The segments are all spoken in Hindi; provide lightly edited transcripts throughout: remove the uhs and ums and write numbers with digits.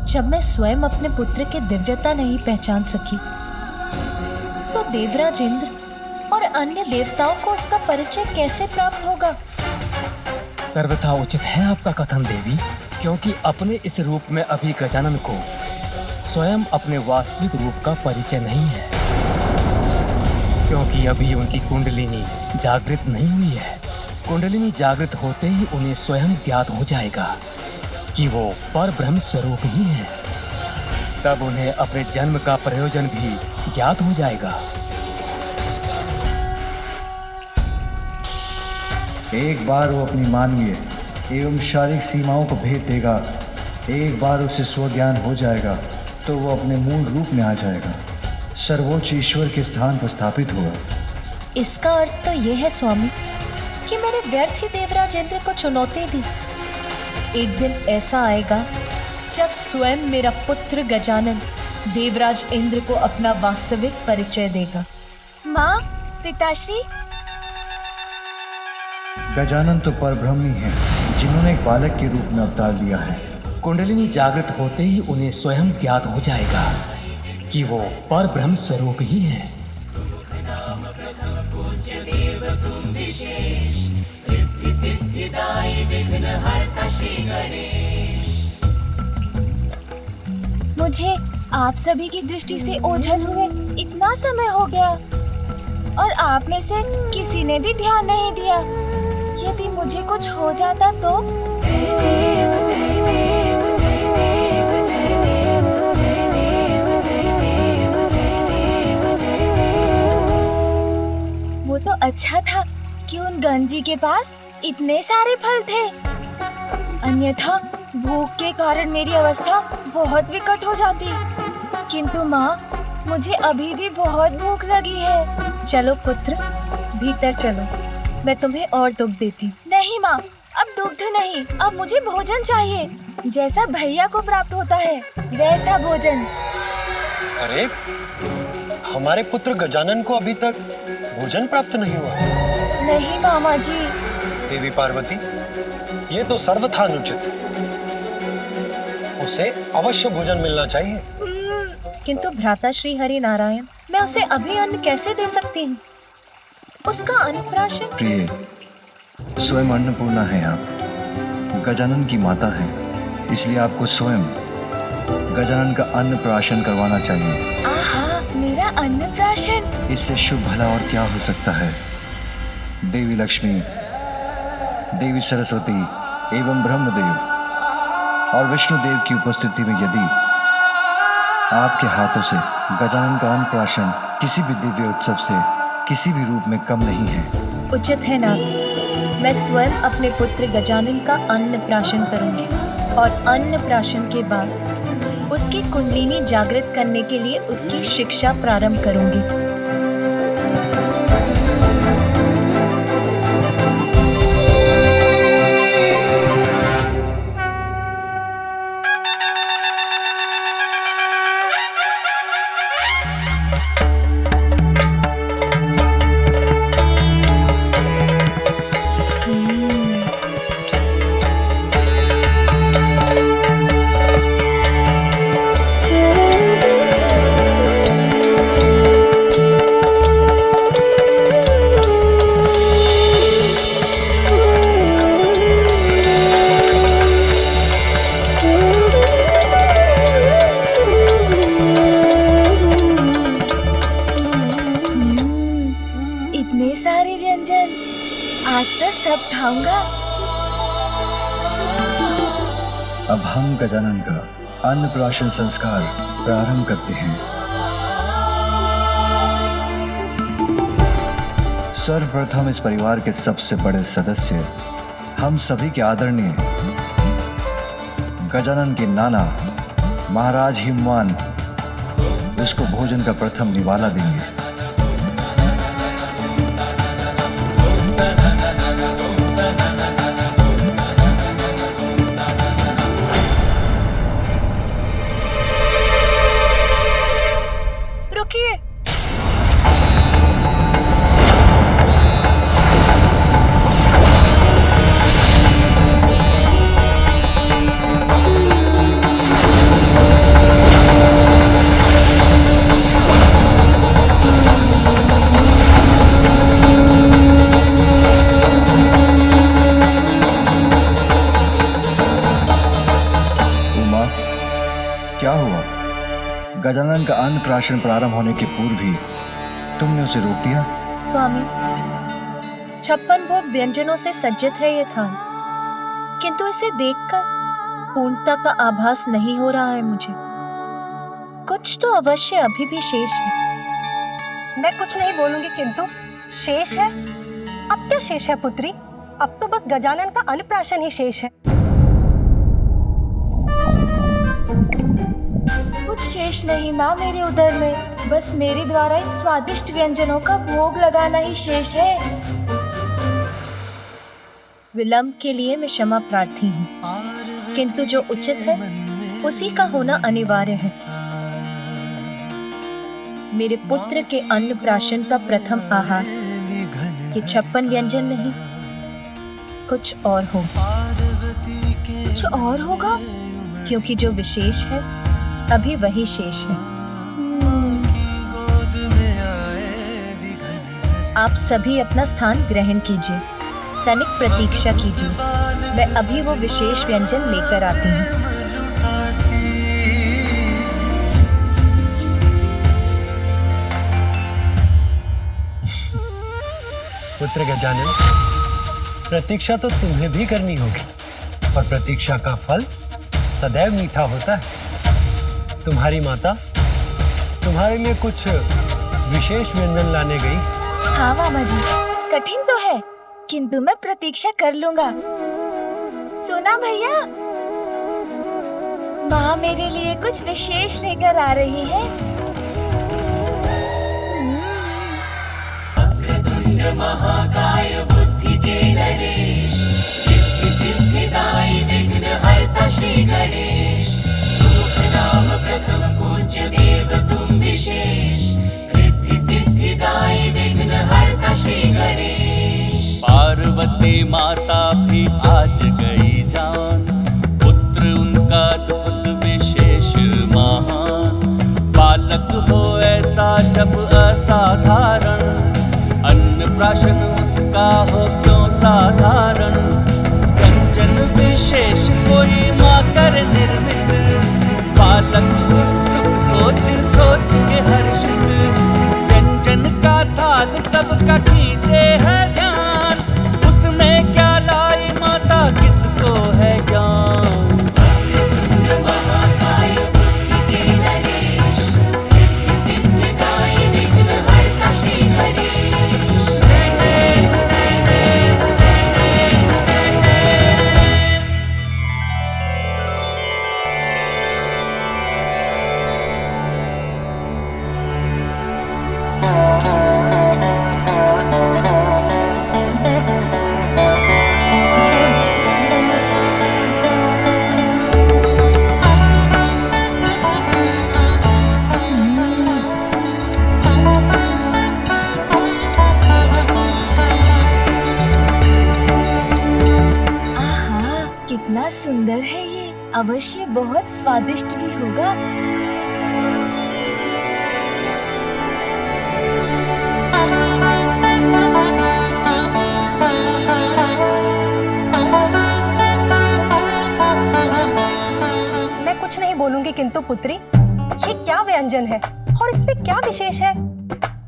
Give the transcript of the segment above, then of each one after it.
जब मैं स्वयं अपने पुत्र की दिव्यता नहीं पहचान सकी, तो देवराज इंद्र और अन्य देवताओं को उसका परिचय कैसे प्राप्त होगा? सर्वथा उचित है आपका कथन देवी, क्योंकि अपने इस रूप में अभी गजानन को स्वयं अपने वास्तविक रूप का परिचय नहीं है, क्योंकि अभी उनकी कुंडलिनी जागृत नहीं हुई है। कुंडलिनी जागृत होते ही उन्हें स्वयं ज्ञात हो जाएगा कि वो पर ब्रह्म स्वरूप ही है। तब उन्हें अपने जन्म का प्रयोजन भी ज्ञात हो जाएगा। एक बार वो अपनी मानवीय एवं शारीरिक सीमाओं को भेद देगा, एक बार उसे स्वज्ञान हो जाएगा तो वो अपने मूल रूप में आ जाएगा, सर्वोच्च ईश्वर के स्थान पर स्थापित होगा। इसका अर्थ तो यह है स्वामी कि मैंने व्यर्थ ही देवराज इंद्र को चुनौती दी। एक दिन ऐसा आएगा जब स्वयं मेरा पुत्र गजानन देवराज इंद्र को अपना वास्तविक परिचय देगा। माँ, पिताश्री। गजानन तो परब्रह्म ही है, जिन्होंने एक बालक के रूप में अवतार लिया है। कुंडलिनी जागृत होते ही उन्हें स्वयं ज्ञात हो जाएगा कि वो पर ब्रह्म स्वरूप ही है। मुझे आप सभी की दृष्टि से ओझल हुए इतना समय हो गया और आप में से किसी ने भी ध्यान नहीं दिया। यदि मुझे कुछ हो जाता तो? वो तो अच्छा था कि उन गंजी के पास इतने सारे फल थे, अन्यथा भूख के कारण मेरी अवस्था बहुत विकट हो जाती। किंतु माँ, मुझे अभी भी बहुत भूख लगी है। चलो पुत्र, भीतर चलो, मैं तुम्हें और दुग्ध देती। नहीं माँ, अब दुग्ध नहीं, अब मुझे भोजन चाहिए, जैसा भैया को प्राप्त होता है वैसा भोजन। अरे, हमारे पुत्र गजानन को अभी तक भोजन प्राप्त नहीं हुआ? नहीं मामा जी। देवी पार्वती, ये तो सर्वथा अनुचित। उसे अवश्य भोजन मिलना चाहिए। किंतु भ्राता श्री हरि नारायण, मैं उसे अभी अन्न कैसे दे सकती हूँ? उसका अन्नप्राशन। प्रिय, स्वयं अन्नपूर्णा है आप, गजानन की माता है, इसलिए आपको स्वयं गजानन का अन्नप्राशन करवाना चाहिए। आहा, मेरा अन्नप्राशन! इससे शुभ भला और क्या हो सकता है। देवी लक्ष्मी, देवी सरस्वती एवं ब्रह्मदेव और विष्णुदेव की उपस्थिति में यदि आपके हाथों से गजानन का अन्नप्राशन किसी भी दिव्य उत्सव से किसी भी रूप में कम नहीं है। उचित है ना, मैं स्वयं अपने पुत्र गजानन का अन्नप्राशन करूंगी और अन्नप्राशन के बाद उसकी कुंडलिनी जागृत करने के लिए उसकी शिक्षा प्रारंभ करूंगी। सारे व्यंजन आज तो सब खाऊंगा। अब हम गजानन का अन्नप्राशन संस्कार प्रारंभ करते हैं। सर्वप्रथम इस परिवार के सबसे बड़े सदस्य, हम सभी के आदरणीय गजानन के नाना महाराज हिमवान इसको भोजन का प्रथम निवाला देंगे। रुकिए, क्या हुआ? गजानन का अन्नप्राशन प्रारंभ होने के पूर्व ही तुमने उसे रोक दिया? स्वामी, 56 भोग व्यंजनों से सज्जित है ये थाल, किंतु इसे देखकर पूर्णता का आभास नहीं हो रहा है मुझे। कुछ तो अवश्य अभी भी शेष है। मैं कुछ नहीं बोलूंगी, किंतु शेष है? अब क्या शेष है पुत्री? अब तो बस गजानन का अन्नप्राशन ही शेष है। कुछ शेष नहीं माँ मेरे उदर में, बस मेरे द्वारा इन स्वादिष्ट व्यंजनों का भोग लगाना ही शेष है। विलंब के लिए मैं क्षमा प्रार्थी हूँ, किंतु जो उचित है उसी का होना अनिवार्य है। मेरे पुत्र के अन्नप्राशन का प्रथम आहार ये 56 व्यंजन नहीं, कुछ और हो। कुछ और होगा? क्योंकि जो विशेष है अभी वही शेष है। आप सभी अपना स्थान ग्रहण कीजिए, तनिक प्रतीक्षा कीजिए, मैं अभी वो विशेष व्यंजन लेकर आती हूँ। पुत्र गजानन, प्रतीक्षा तो तुम्हें भी करनी होगी, और प्रतीक्षा का फल सदैव मीठा होता है। तुम्हारी माता तुम्हारे लिए कुछ विशेष व्यंजन लाने गई। हाँ मामा जी, कठिन तो है, किंतु मैं प्रतीक्षा कर लूंगा। सुना भैया, माँ मेरे लिए कुछ विशेष लेकर आ रही है। महाकाय बुद्धि के नरेश, सिद्धि सिद्धिदायी विघ्न हरता श्री गणेश। सुख नाम प्रथम पूज्य देव तुम विशेष, रिद्धि सिद्धिदायी विघ्न हरता श्री गणेश। पार्वती माता भी आज गई जान, पुत्र उनका दुख विशेष महान। बालक हो ऐसा जब असाधारण, अन्नप्राशन उसका हो क्यों साधारण। व्यंजन विशेष कोई माँ कर निर्मित, बालक उत्सुक सोच सोच के हर्षित। व्यंजन का थाल सबका खींचे है ध्यान, उसमें क्या लाई माता किसको है ज्ञान। महाकाय बुद्धि के नरेश, रिद्धि सिद्धिदायी विघ्न हरता श्री गणेश। कितना सुंदर है ये, अवश्य बहुत स्वादिष्ट भी होगा। मैं कुछ नहीं बोलूंगी, किंतु पुत्री ये क्या व्यंजन है और इसमें क्या विशेष है?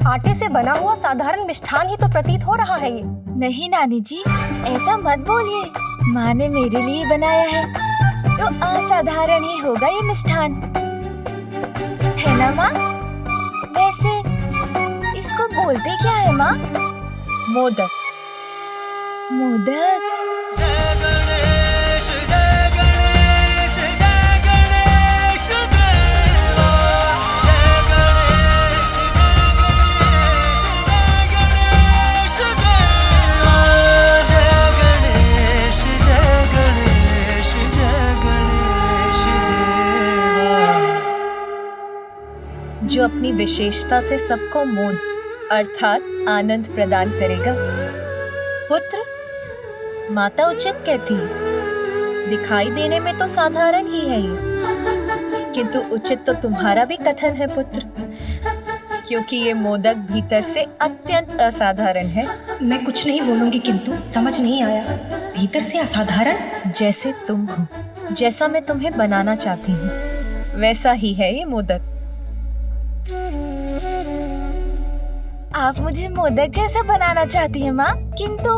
आटे से बना हुआ साधारण मिष्ठान ही तो प्रतीत हो रहा है ये। नहीं नानी जी, ऐसा मत बोलिए, माँ ने मेरे लिए बनाया है तो असाधारण ही होगा ये मिष्ठान, है ना माँ? वैसे इसको बोलते क्या है माँ? मोदक। मोदक? जय गणेश जय गणेश जय गणेश देवा। जय गणेश जय गणेश देवा। जय गणेश जय गणेश जय गणेश देवा। जो अपनी विशेषता से सबको मोद अर्थात आनंद प्रदान करेगा। पुत्र, माता उचित कहती है, दिखाई देने में तो साधारण ही है ये, किंतु उचित तो तुम्हारा भी कथन है पुत्र, क्योंकि ये मोदक भीतर से अत्यंत असाधारण है। मैं कुछ नहीं बोलूंगी, किंतु समझ नहीं आया, भीतर से असाधारण? जैसे तुम हो, जैसा मैं तुम्हें बनाना चाहती हूँ। वैसा ही है ये मोदक। आप मुझे मोदक जैसा बनाना चाहती हैं माँ, किंतु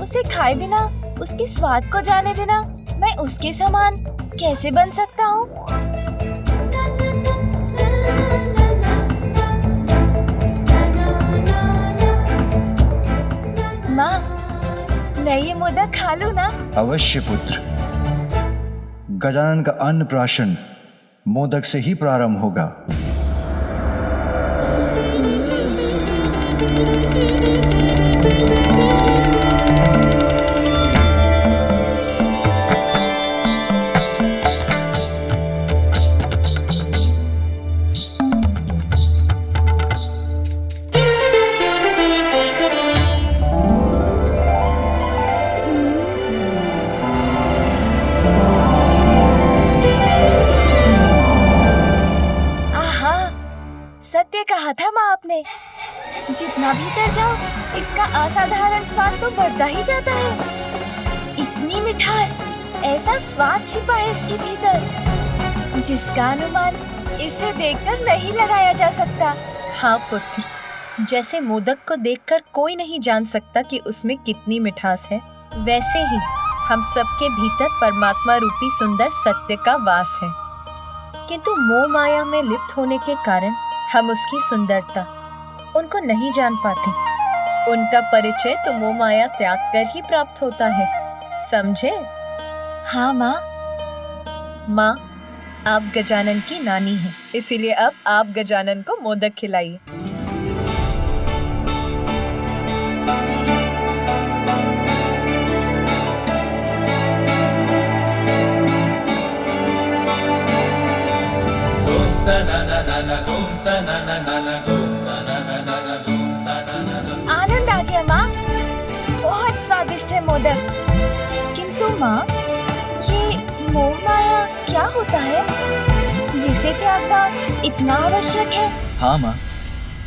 उसे खाए बिना, उसके स्वाद को जाने बिना मैं उसके समान कैसे बन सकता हूँ? माँ, मैं ये मोदक खा लूँ ना? अवश्य पुत्र। गजानन का अन्नप्राशन मोदक से ही प्रारंभ होगा। आहा, सत्य कहा था माँ आपने। जितना भीतर जाओ, इसका असाधारण स्वाद तो बढ़ता ही जाता है। इतनी मिठास, ऐसा स्वाद छिपा है इसके भीतर, जिसका अनुमान इसे देखकर नहीं लगाया जा सकता। हाँ पुत्र, जैसे मोदक को देखकर कोई नहीं जान सकता कि उसमें कितनी मिठास है, वैसे ही हम सबके भीतर परमात्मा रूपी सुंदर सत्य का वास है। किंतु मोह माया में लिप्त होने के कारण हम उसकी सुंदरता उनको नहीं जान पाते। उनका परिचय तो मोह माया त्याग कर ही प्राप्त होता है, समझे? हाँ माँ। माँ, आप गजानन की नानी हैं, इसीलिए अब आप गजानन को मोदक खिलाइए। आनंद आ गया माँ, बहुत स्वादिष्ट है मोदक। किंतु माँ, ये मोह माया क्या होता है जिसे त्यागना इतना आवश्यक है? हाँ माँ,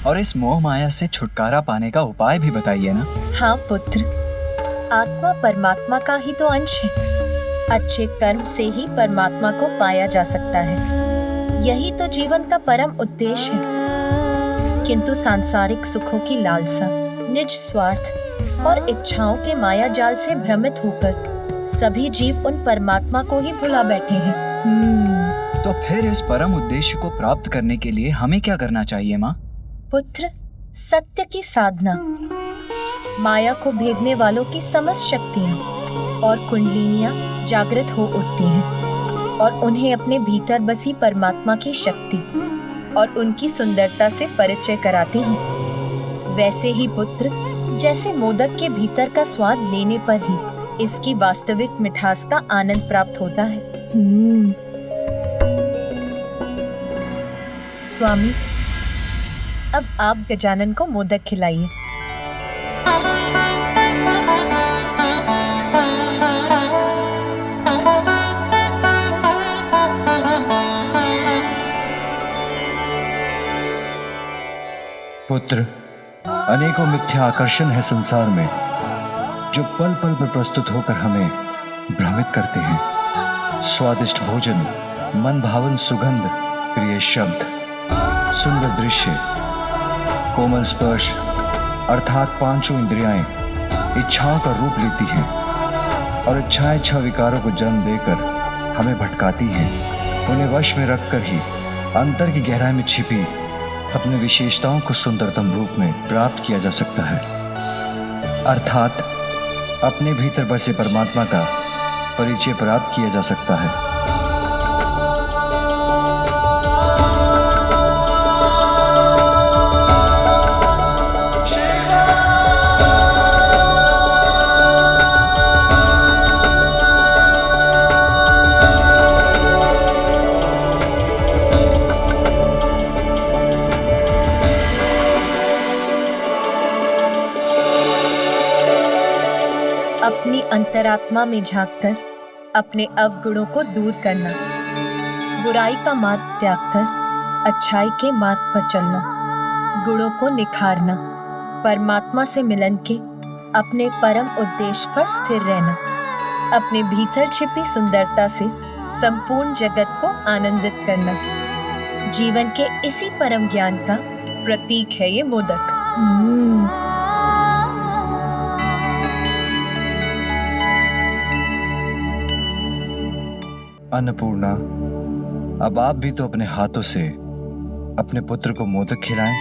और इस मोह माया से छुटकारा पाने का उपाय भी बताइए ना। हाँ पुत्र, आत्मा परमात्मा का ही तो अंश है। अच्छे कर्म से ही परमात्मा को पाया जा सकता है। यही तो जीवन का परम उद्देश्य है। किंतु सांसारिक सुखों की लालसा, निज स्वार्थ और इच्छाओं के माया जाल से भ्रमित होकर सभी जीव उन परमात्मा को ही भुला बैठे हैं। तो फिर इस परम उद्देश्य को प्राप्त करने के लिए हमें क्या करना चाहिए माँ? पुत्र, सत्य की साधना, माया को भेदने वालों की समस्त शक्तियाँ और कुंडलिनियाँ जागृत हो उठती हैं और उन्हें अपने भीतर बसी परमात्मा की शक्ति और उनकी सुंदरता से परिचय कराती हैं। वैसे ही पुत्र, जैसे मोदक के भीतर का स्वाद लेने पर ही इसकी वास्तविक मिठास का आनंद प्राप्त होता है। स्वामी, अब आप गजानन को मोदक खिलाइए। पुत्र, अनेकों मिथ्या आकर्षण है संसार में, जो पल पल पर प्रस्तुत होकर हमें भ्रमित करते हैं। स्वादिष्ट भोजन, मन भावन सुगंध, प्रिय शब्द, सुंदर दृश्य, कोमल स्पर्श अर्थात पांचों इंद्रियाएं इच्छाओं का रूप लेती हैं और इच्छाएं इच्छा विकारों को जन्म देकर हमें भटकाती हैं। उन्हें वश में रखकर ही अंतर की गहराई में छिपी अपनी विशेषताओं को सुंदरतम रूप में प्राप्त किया जा सकता है, अर्थात अपने भीतर बसे परमात्मा का परिचय प्राप्त किया जा सकता है। अपनी अंतरात्मा में झांककर अपने अवगुणों को दूर करना, बुराई का मार्ग त्याग कर अच्छाई के मार्ग पर चलना, गुणों को निखारना, परमात्मा से मिलन के अपने परम उद्देश्य पर स्थिर रहना, अपने भीतर छिपी सुंदरता से संपूर्ण जगत को आनंदित करना। जीवन के इसी परम ज्ञान का प्रतीक है ये मोदक। अन्नपूर्णा, अब आप भी तो अपने हाथों से अपने पुत्र को मोदक खिलाएं।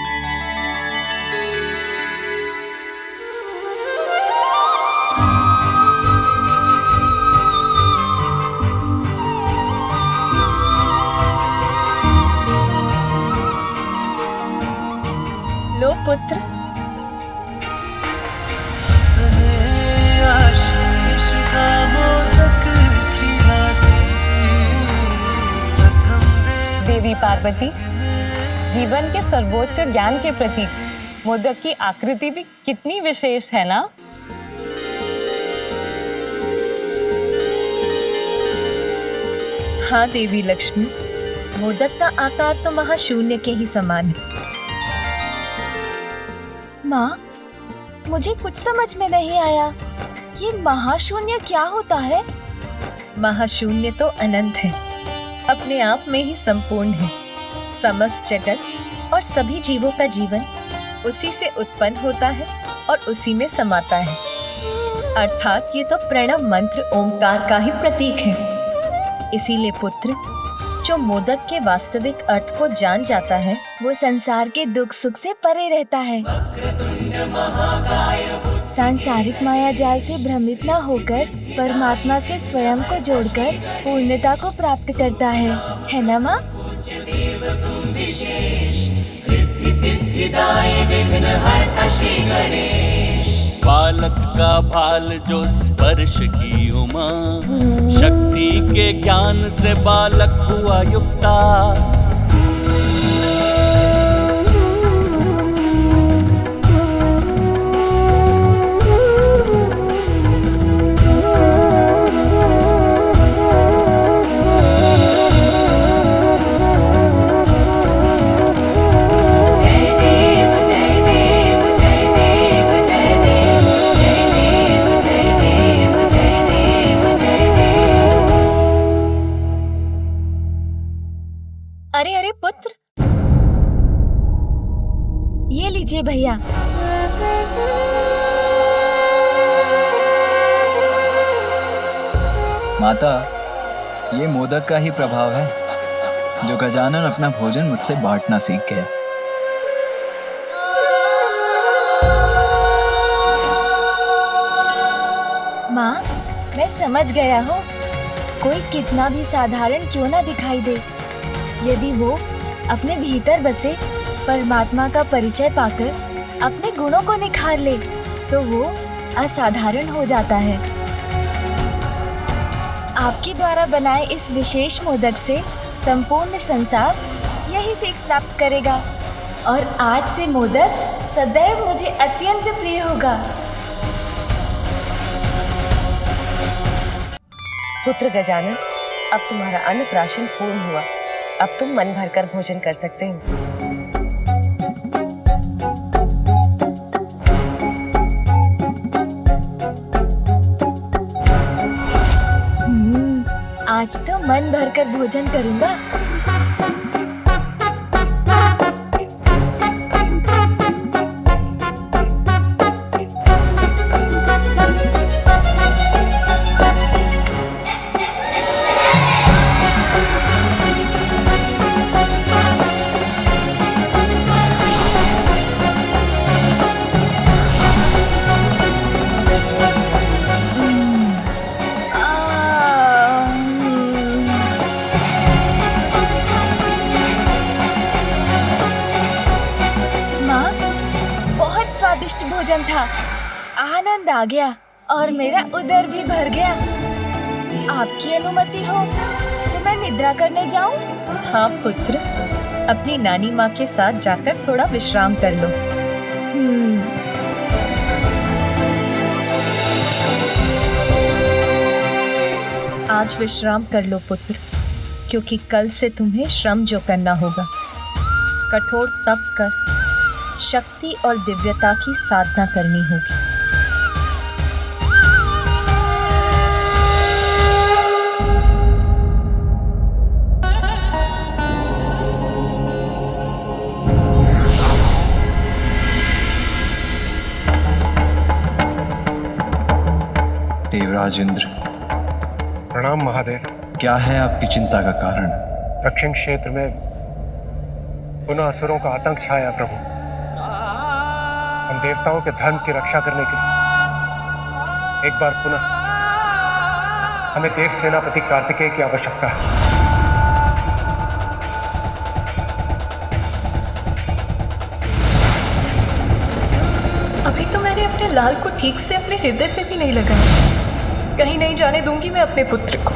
लो पुत्र। आशीष का मोदक खिलाते प्रथम देवी पार्वती, जीवन के सर्वोच्च ज्ञान के प्रतीक मोदक की आकृति भी कितनी विशेष है ना। हाँ देवी लक्ष्मी, मोदक का आकार तो महाशून्य के ही समान है। माँ, मुझे कुछ समझ में नहीं आया। ये महाशून्य क्या होता है? महाशून्य तो अनंत है, अपने आप में ही संपूर्ण है। समस्त जगत और सभी जीवों का जीवन उसी से उत्पन्न होता है और उसी में समाता है। अर्थात ये तो प्रणव मंत्र ओमकार का ही प्रतीक है। इसीलिए पुत्र, जो मोदक के वास्तविक अर्थ को जान जाता है, वो संसार के दुख सुख से परे रहता है। सांसारिक माया जाल से भ्रमित न होकर परमात्मा से स्वयं को जोड़कर पूर्णता को प्राप्त करता है ना माँ? बालक का भाल जो स्पर्श की उमा, शक्ति के ज्ञान से बालक हुआ युक्ता। अरे अरे पुत्र, ये लीजिए भैया। माता, ये मोदक का ही प्रभाव है जो गजानन अपना भोजन मुझसे बांटना सीख गया। माँ, मैं समझ गया हूँ। कोई कितना भी साधारण क्यों ना दिखाई दे, यदि वो अपने भीतर बसे परमात्मा का परिचय पाकर अपने गुणों को निखार ले, तो वो असाधारण हो जाता है। आपके द्वारा बनाए इस विशेष मोदक से संपूर्ण संसार यही सीख प्राप्त करेगा और आज से मोदक सदैव मुझे अत्यंत प्रिय होगा। पुत्र गजानन, अब तुम्हारा अन्नप्राशन पूर्ण हुआ। अब तुम मन भरकर भोजन कर सकते हो। आज तो मन भरकर भोजन करूंगा। स्वादिष्ट भोजन था, आनंद आ गया और मेरा उदर भी भर गया। आपकी अनुमति हो तो मैं निद्रा करने जाऊं? हाँ पुत्र, अपनी नानी माँ के साथ जाकर थोड़ा विश्राम कर लो। आज विश्राम कर लो पुत्र, क्योंकि कल से तुम्हें श्रम जो करना होगा। कठोर तप कर शक्ति और दिव्यता की साधना करनी होगी। देवराज इंद्र, प्रणाम महादेव। क्या है आपकी चिंता का कारण? दक्षिण क्षेत्र में पुनः असुरों का आतंक छाया प्रभु। हम देवताओं के धर्म की रक्षा करने के लिए एक बार पुनः हमें देव सेनापति कार्तिकेय की आवश्यकता है। अभी तो मैंने अपने लाल को ठीक से अपने हृदय से भी नहीं लगाया। कहीं नहीं जाने दूंगी मैं अपने पुत्र को।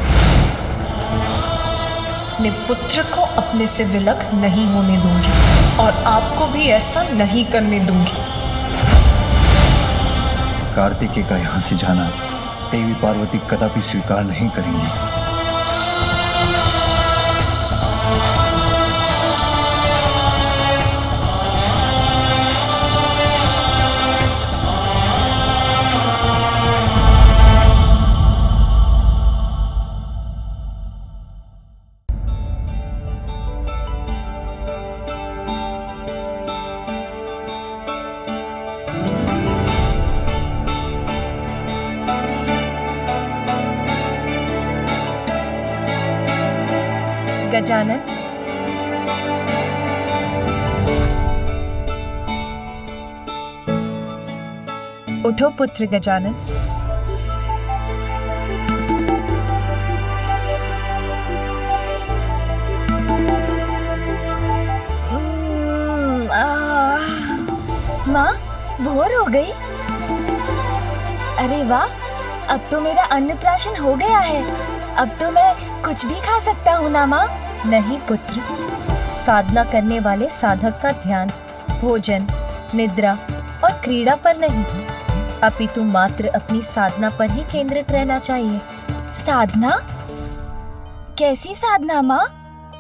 अपने पुत्र को अपने से विलग नहीं होने दूंगी और आपको भी ऐसा नहीं करने दूंगी। कार्तिकेय का यहाँ से जाना देवी पार्वती कदापि स्वीकार नहीं करेंगी। गजानन, उठो पुत्र गजानन। माँ, भोर हो गई। अरे वाह, अब तो मेरा अन्नप्राशन हो गया है। अब तो मैं कुछ भी खा सकता हूँ ना माँ? नहीं पुत्र, साधना करने वाले साधक का ध्यान भोजन, निद्रा और क्रीड़ा पर नहीं है, अपितु मात्र अपनी साधना पर ही केंद्रित रहना चाहिए। साधना? कैसी साधना माँ?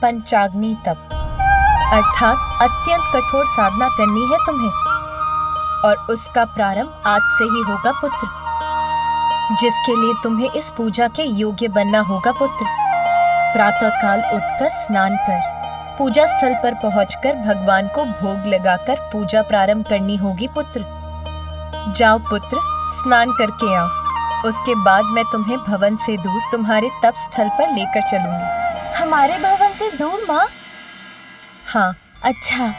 पंचाग्नि तप, अर्थात अत्यंत कठोर साधना करनी है तुम्हें, और उसका प्रारंभ आज से ही होगा पुत्र, जिसके लिए तुम्हें इस पूजा के योग्य बनना होगा पुत्र। प्रातःकाल उठकर स्नान कर पूजा स्थल पर पहुंचकर भगवान को भोग लगाकर पूजा प्रारंभ करनी होगी पुत्र। जाओ पुत्र, स्नान करके आओ। उसके बाद मैं तुम्हें भवन से दूर तुम्हारे तप स्थल पर लेकर चलूंगी। हमारे भवन से दूर माँ? हाँ। अच्छा।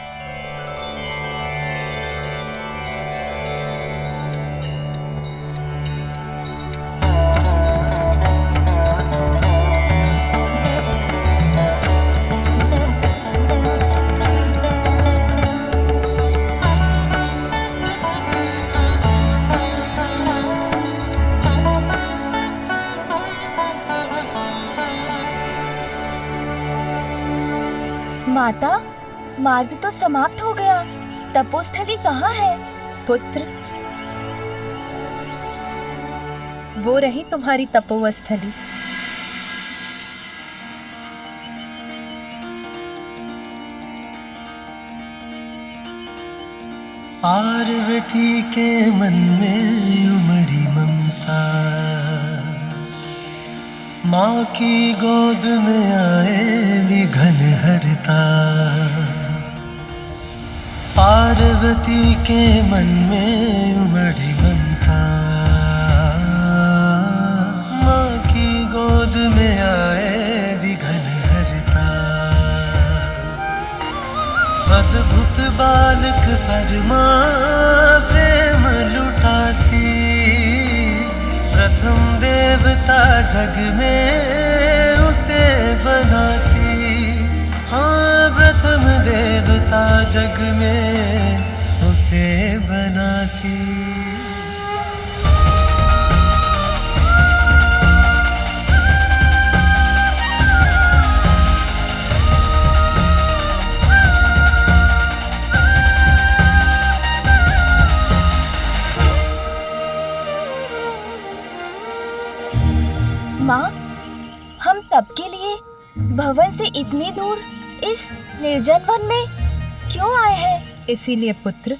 माता, मार्ग तो समाप्त हो गया। तपोस्थली कहाँ है? पुत्र, वो रही तुम्हारी तपोस्थली। पार्वती के मन में उमड़ी ममता, माँ की गोद में आए विघन हरता। पार्वती के मन में उमड़ी ममता, माँ की गोद में आए विघन हरता। अद्भुत बालक पर माँ प्रेम लुटाती, प्रथम देवता जग में उसे बनाती। हाँ, प्रथम देवता जग में उसे बनाती। माँ, हम तप के लिए भवन से इतनी दूर इस निर्जन वन में क्यों आए हैं? इसीलिए पुत्र,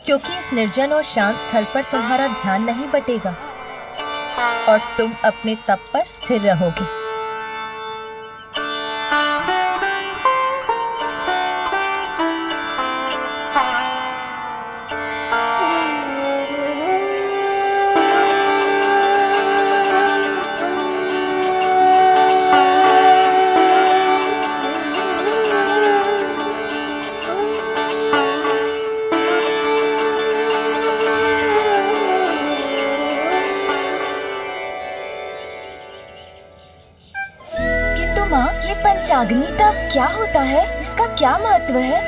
क्योंकि इस निर्जन और शांत स्थल पर तुम्हारा ध्यान नहीं बटेगा और तुम अपने तप पर स्थिर रहोगे। माँ, ये पंचाग्नि तप क्या होता है? इसका क्या महत्व है?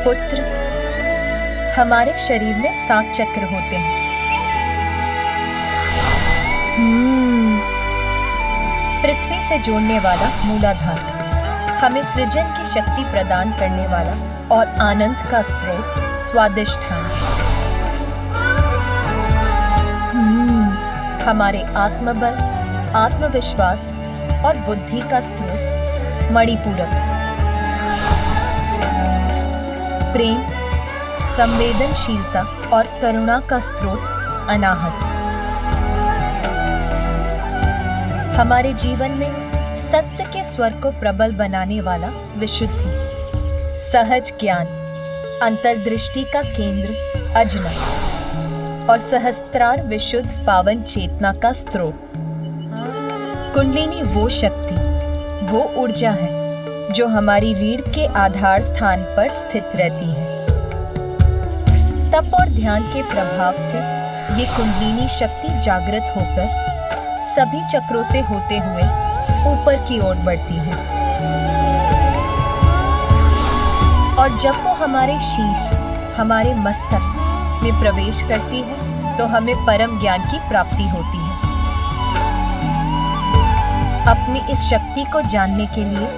पुत्र, हमारे शरीर में 7 चक्र होते हैं। पृथ्वी से जोड़ने वाला मूलाधार, हमें सृजन की शक्ति प्रदान करने वाला और आनंद का स्रोत स्वादिष्ठान, हमारे आत्मबल, आत्मविश्वास और बुद्धि का स्रोत मणिपूरक, प्रेम, संवेदनशीलता और करुणा का स्रोत अनाहत, हमारे जीवन में सत्य के स्वर को प्रबल बनाने वाला विशुद्धि, सहज ज्ञान, अंतर्दृष्टि का केंद्र अजना और सहस्त्रार विशुद्ध पावन चेतना का स्रोत। कुंडलिनी वो शक्ति, वो ऊर्जा है जो हमारी रीढ़ के आधार स्थान पर स्थित रहती है। तप और ध्यान के प्रभाव से ये कुंडलिनी शक्ति जागृत होकर सभी चक्रों से होते हुए ऊपर की ओर बढ़ती है और जब वो हमारे शीश, हमारे मस्तक में प्रवेश करती है तो हमें परम ज्ञान की प्राप्ति होती है। अपनी इस शक्ति को जानने के लिए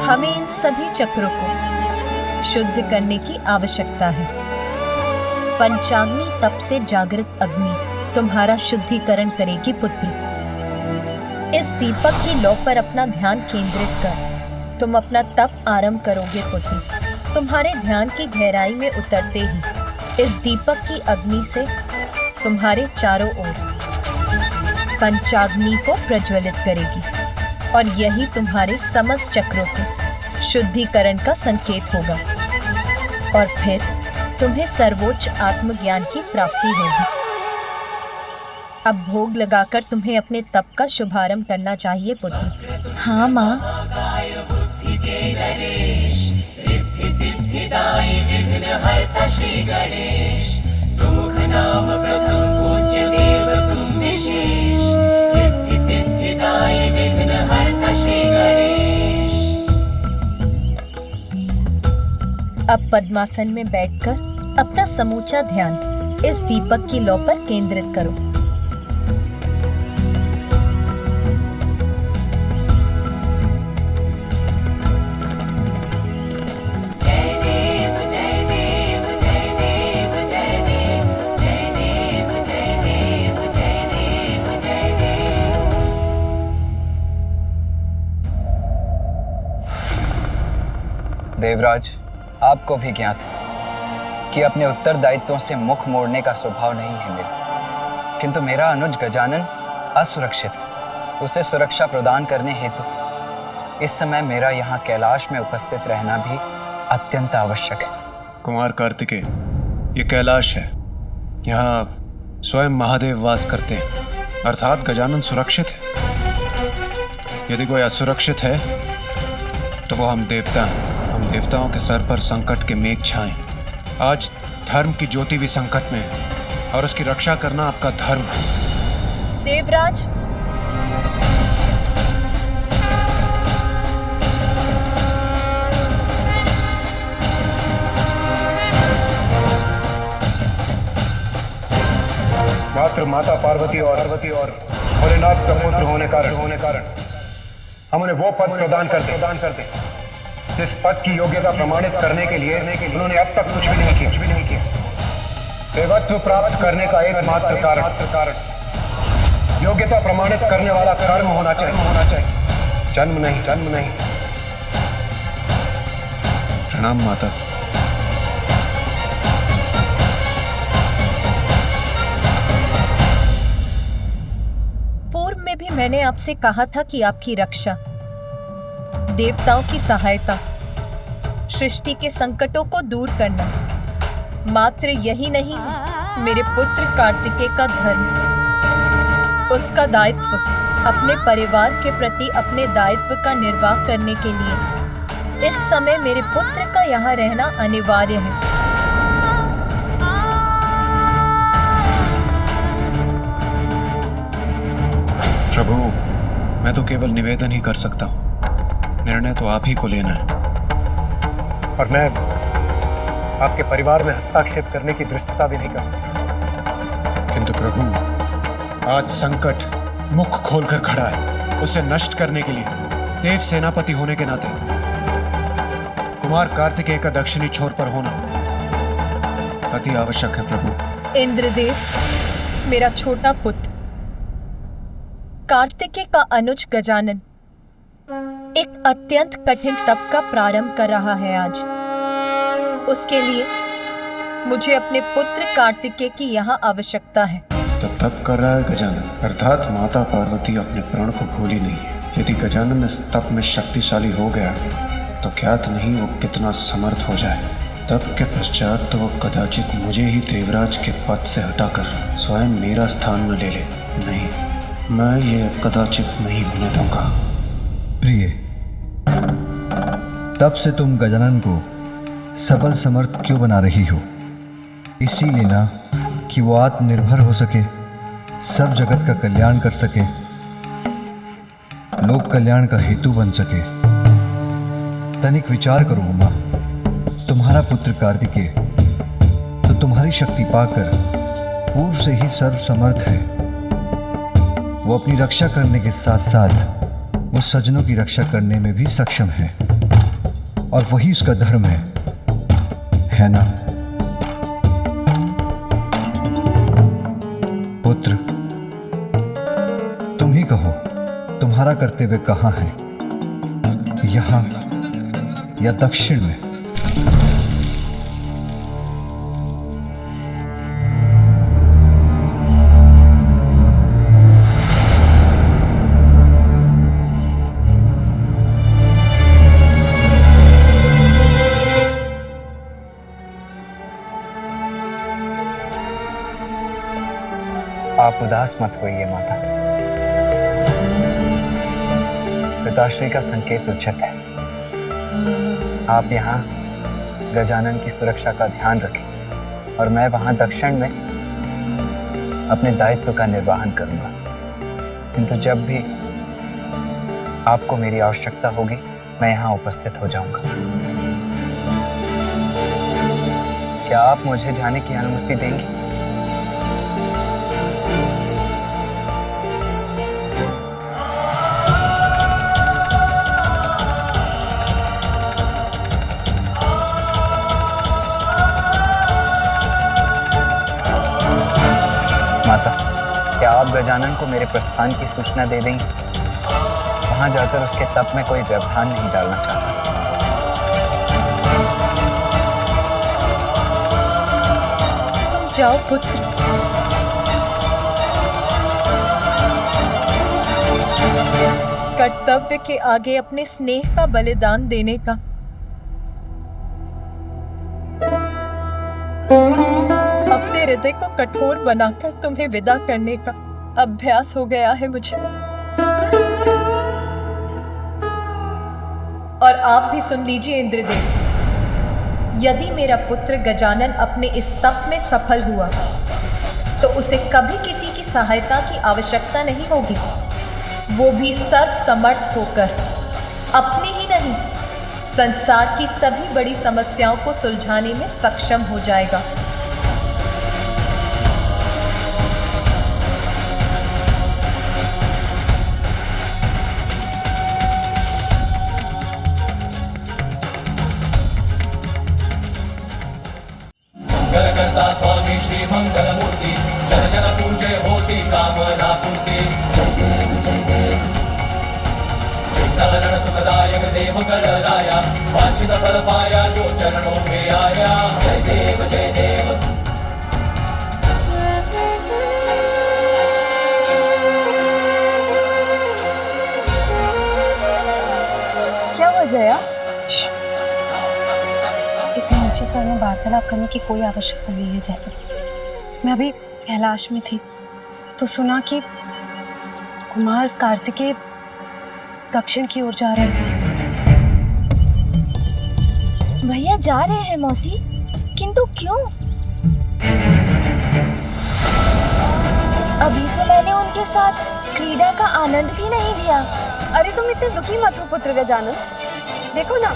हमें इन सभी चक्रों को शुद्ध करने की आवश्यकता है। पंचाग्नि तप से जागृत अग्नि तुम्हारा शुद्धिकरण करेगी पुत्र। इस दीपक की लौ पर अपना ध्यान केंद्रित कर तुम अपना तप आरंभ करोगे पुत्र। तुम्हारे ध्यान की गहराई में उतरते ही इस दीपक की अग्नि से तुम्हारे चारों ओर पंचाग्नि को प्रज्वलित करेगी और यही तुम्हारे समस्त चक्रों के शुद्धिकरण का संकेत होगा और फिर तुम्हें सर्वोच्च आत्मज्ञान की प्राप्ति होगी। अब भोग लगाकर तुम्हें अपने तप का शुभारंभ करना चाहिए पुत्र। हाँ माँ। श्री गणेश, सुमुख नाम प्रथम पूज्य देव तुम विशेष, रिद्धि सिद्धिदायी विघ्न हरता श्री गणेश। अब पद्मासन में बैठकर अपना समूचा ध्यान इस दीपक की लौ पर केंद्रित करो। देवराज, आपको भी ज्ञात है कि अपने उत्तरदायित्वों से मुख मोड़ने का स्वभाव नहीं है मेरा, किंतु मेरा अनुज गजानन असुरक्षित है। उसे सुरक्षा प्रदान करने हेतु इस समय मेरा यहाँ कैलाश में उपस्थित रहना भी अत्यंत आवश्यक है। कुमार कार्तिकेय, ये कैलाश है, यहाँ स्वयं महादेव वास करते हैं, अर्थात गजानन सुरक्षित है। यदि कोई असुरक्षित है तो वो हम देवता हैं। हम देवताओं के सर पर संकट के मेघ छाएं। आज धर्म की ज्योति भी संकट में है और उसकी रक्षा करना आपका धर्म है। देवराज, मात्र माता पार्वती और भोलेनाथ का पुत्र होने कारण हम उन्हें वो पद प्रदान करते जिस पद की योग्यता प्रमाणित करने के लिए उन्होंने अब तक कुछ भी नहीं किया। देवत्व प्राप्त करने का एकमात्र कारण योग्यता प्रमाणित करने वाला कर्म होना चाहिए, जन्म नहीं। प्रणाम माता। पूर्व में भी मैंने आपसे कहा था कि आपकी रक्षा, देवताओं की सहायता, सृष्टि के संकटों को दूर करना मात्र यही नहीं, मेरे पुत्र कार्तिकेय का धर्म, उसका दायित्व, अपने परिवार के प्रति अपने दायित्व का निर्वाह करने के लिए इस समय मेरे पुत्र का यहाँ रहना अनिवार्य है। प्रभु, मैं तो केवल निवेदन ही कर सकता हूँ। निर्णय तो आप ही को लेना है। और मैं आपके परिवार में हस्तक्षेप करने की दृष्टता भी नहीं कर सकता। किंतु प्रभु, आज संकट मुख खोलकर खड़ा है। उसे नष्ट करने के लिए देव सेनापति होने के नाते कुमार कार्तिकेय का दक्षिणी छोर पर होना अति आवश्यक है प्रभु। इंद्रदेव, मेरा छोटा पुत्र कार्तिकेय का अनुज गजानन एक अत्यंत कठिन तप का प्रारंभ कर रहा है आज। उसके लिए मुझे अपने पुत्र कार्तिकेय की यहाँ आवश्यकता है। तो तप कर रहा है गजानन, अर्थात माता पार्वती अपने प्राण को भूली नहीं है। यदि गजानन इस तप में शक्तिशाली हो गया तो ज्ञात नहीं वो कितना समर्थ हो जाए। तप के पश्चात तो वो कदाचित मुझे ही देवराज के पद से हटाकर स्वयं मेरा स्थान न ले ले। नहीं, मैं ये कदाचित नहीं होने दूंगा। प्रिय, तब से तुम गजानन को सबल समर्थ क्यों बना रही हो? इसीलिए ना कि वो आत्मनिर्भर हो सके, सब जगत का कल्याण कर सके, लोक कल्याण का हेतु बन सके। तनिक विचार करो उमा, तुम्हारा पुत्र कार्तिकेय तो तुम्हारी शक्ति पाकर पूर्व से ही सर्व समर्थ है। वो अपनी रक्षा करने के साथ साथ वो सज्जनों की रक्षा करने में भी सक्षम है, और वही उसका धर्म है ना? पुत्र, तुम ही कहो, तुम्हारा कर्तव्य कहाँ है, यहाँ या दक्षिण में? आप उदास मत होइए माता। पिताश्री का संकेत उचित है। आप यहाँ गजानन की सुरक्षा का ध्यान रखें और मैं वहाँ दक्षिण में अपने दायित्व का निर्वहन करूँगा। किंतु जब भी आपको मेरी आवश्यकता होगी मैं यहाँ उपस्थित हो जाऊँगा। क्या आप मुझे जाने की अनुमति देंगी? माता, क्या आप गजानन को मेरे प्रस्थान की सूचना दे देंगे? वहां जाकर उसके तप में कोई व्यवधान नहीं डालना चाहता। जाओ पुत्र। कर्तव्य के आगे अपने स्नेह का बलिदान देने का अपने हृदय को कठोर बनाकर तुम्हें विदा करने का अभ्यास हो गया है मुझे। और आप भी सुन लीजिए इंद्रदेव, यदि मेरा पुत्र गजानन अपने इस तप में सफल हुआ तो उसे कभी किसी की सहायता की आवश्यकता नहीं होगी। वो भी सर्व समर्थ होकर अपनी ही नहीं, संसार की सभी बड़ी समस्याओं को सुलझाने में सक्षम हो जाएगा। मंगलकर्ता स्वामी श्री मंगलमूर्ति, जन जन पूजे होती कामना पूर्ति। चिंतन सुखदायक देव गणराया, वांछित फल पाया जो चरणों में आया। जय देव जय देव। क्या हुआ जया? इतने ऊंचे स्वर में वार्तालाप करने की कोई आवश्यकता नहीं है जया। मैं अभी कैलाश में थी तो सुना कि कुमार कार्तिकेय दक्षिण की ओर जा रहे हैं। भैया जा रहे हैं मौसी, किंतु क्यों? अभी तो मैंने उनके साथ क्रीड़ा का आनंद भी नहीं लिया। अरे तुम इतने दुखी मत हो पुत्र गजानन। देखो ना,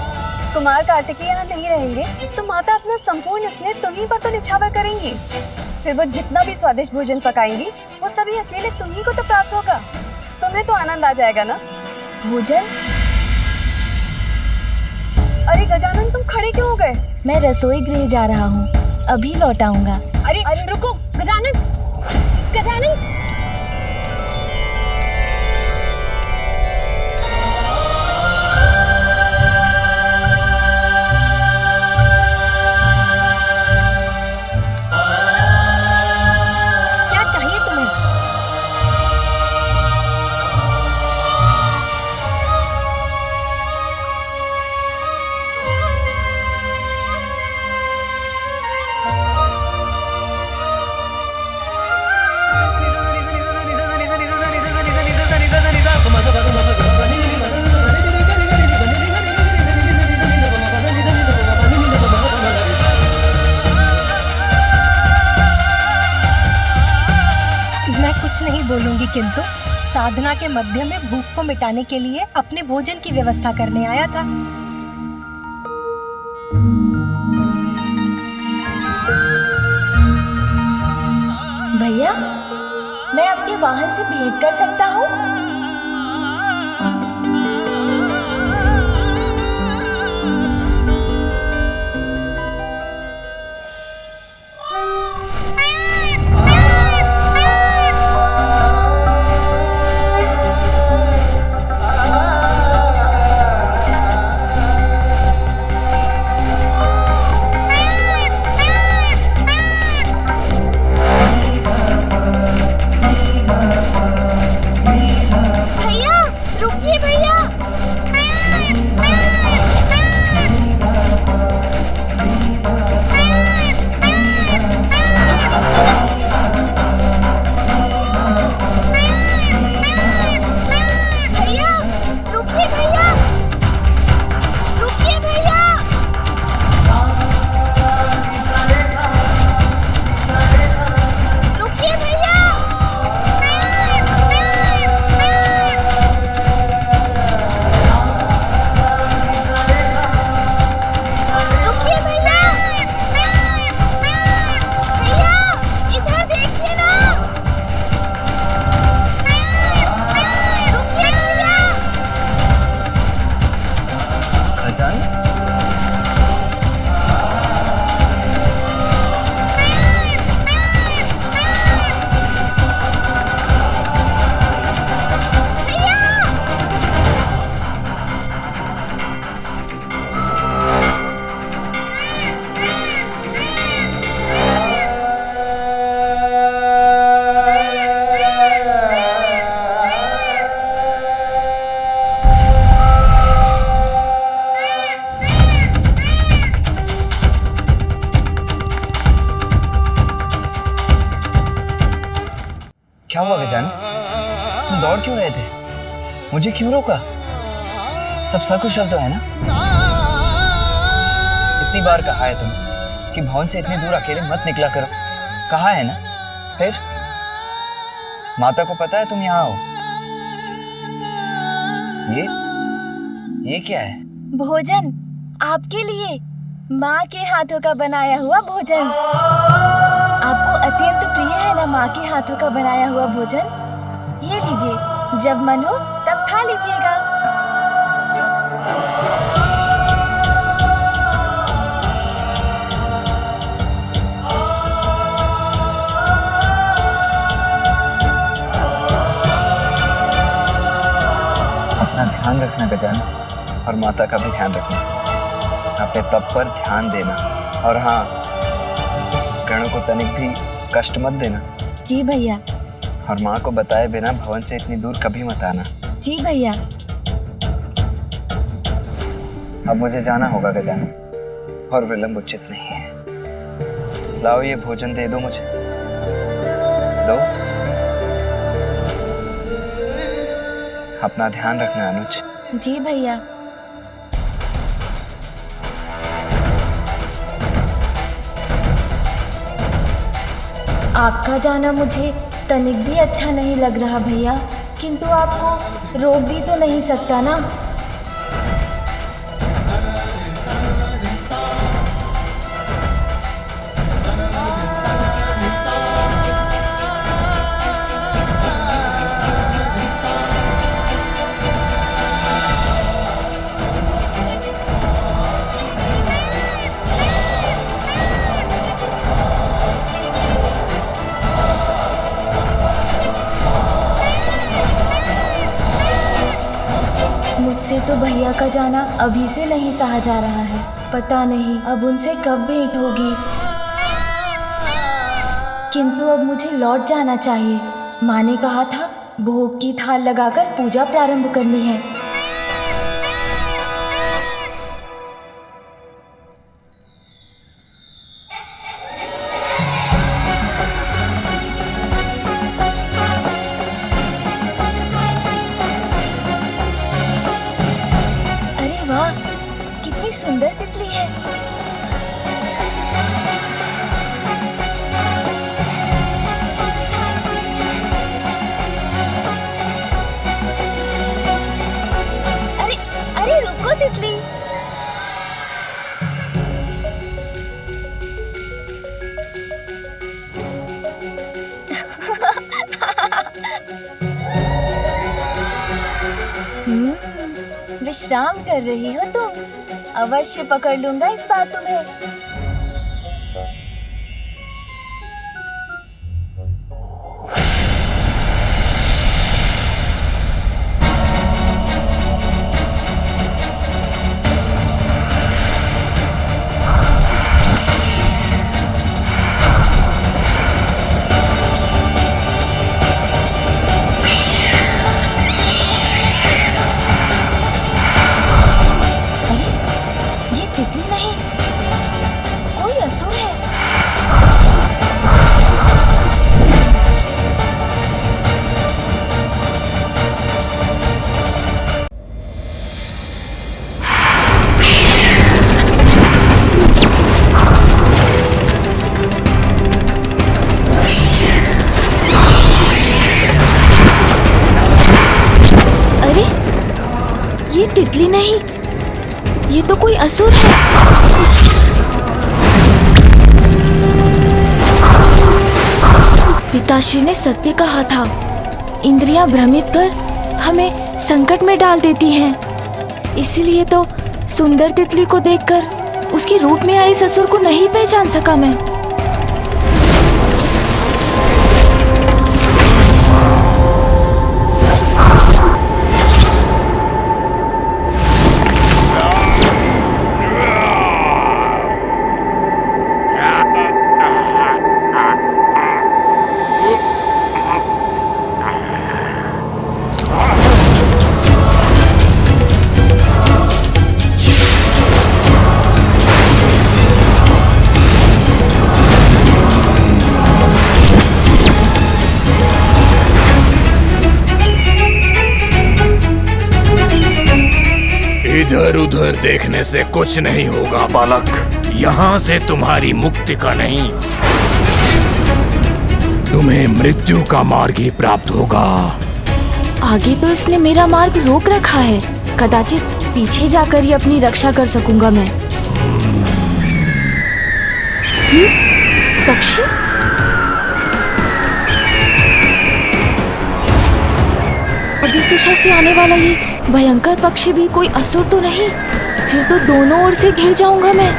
कुमार कार्तिकेय यहाँ नहीं रहेंगे तो माता अपना संपूर्ण स्नेह तुम्ही पर तो निछावर करेंगी। फिर वो जितना भी स्वादिष्ट भोजन पकाएंगी वो सभी अकेले तुम्ही को तो प्राप्त होगा। तुम्हें तो आनंद आ जाएगा ना। भोजन? अरे गजानन, तुम खड़े क्यों हो गए? मैं रसोई गृह जा रहा हूँ, अभी लौट आऊंगा। अरे रुको गजानन, गजानन। क्या चाहिए तुम्हें? मैं कुछ नहीं बोलूंगी, किंतु साधना के मध्य में भूख को मिटाने के लिए अपने भोजन की व्यवस्था करने आया था। भैया, मैं आपके वाहन से भेंट कर सकता हूँ? भैया, रुकिए भैया। भैया, रुकिए भैया। रुकिए भैया। रुकिए भैया। रुकिए भैया। भैया, इधर देखिए ना। रुकिए भैया। क्या हुआ गजानन? तुम दौड़ क्यों रहे थे? मुझे क्यों रोका? सब सकुशल तो है ना? इतनी बार कहा है तुम कि भवन से इतनी दूर अकेले मत निकला करो। कहा है ना? फिर माता को पता है तुम यहाँ हो? ये क्या है? भोजन आपके लिए, माँ के हाथों का बनाया हुआ भोजन। आपको अत्यंत प्रिय है ना माँ के हाथों का बनाया हुआ भोजन? ये लीजिए, जब मन हो तब खा लीजिएगा। अपना ध्यान रखना गजानन, और माता का भी ध्यान रखना। अपने तप पर ध्यान देना, और हाँ, गणों को तनिक भी कष्ट मत देना। जी भैया। और माँ को बताए बिना भवन से इतनी दूर कभी मत आना। जी भैया। अब मुझे जाना होगा गजानन, और विलंब उचित नहीं है। लाओ ये भोजन दे दो मुझे। दो। अपना ध्यान रखना अनुज। जी भैया। आपका जाना मुझे तनिक भी अच्छा नहीं लग रहा भैया, किंतु आपको रोक भी तो नहीं सकता ना। भैया का जाना अभी से नहीं सहा जा रहा है। पता नहीं अब उनसे कब भेंट होगी। किंतु अब मुझे लौट जाना चाहिए। माँ ने कहा था भोग की थाल लगाकर पूजा प्रारंभ करनी है। अरे वाह, कितनी सुंदर तितली है। अरे रुको तितली। विश्राम कर रही हो तुम? अवश्य पकड़ लूंगा इस बार तुम्हें। ये तितली नहीं, ये तो कोई असुर है। पिताश्री ने सत्य कहा था, इंद्रियां भ्रमित कर हमें संकट में डाल देती हैं। इसीलिए तो सुंदर तितली को देखकर उसके रूप में आए इस असुर को नहीं पहचान सका मैं। इधर उधर देखने से कुछ नहीं होगा बालक। यहाँ से तुम्हारी मुक्ति का नहीं, तुम्हें मृत्यु का मार्ग ही प्राप्त होगा। आगे तो इसने मेरा मार्ग रोक रखा है, कदाचित पीछे जाकर ही अपनी रक्षा कर सकूंगा मैं। पक्षी? अब इस दिशा से आने वाला ये भयंकर पक्षी भी कोई असुर तो नहीं? फिर तो दोनों ओर से घिर जाऊंगा मैं।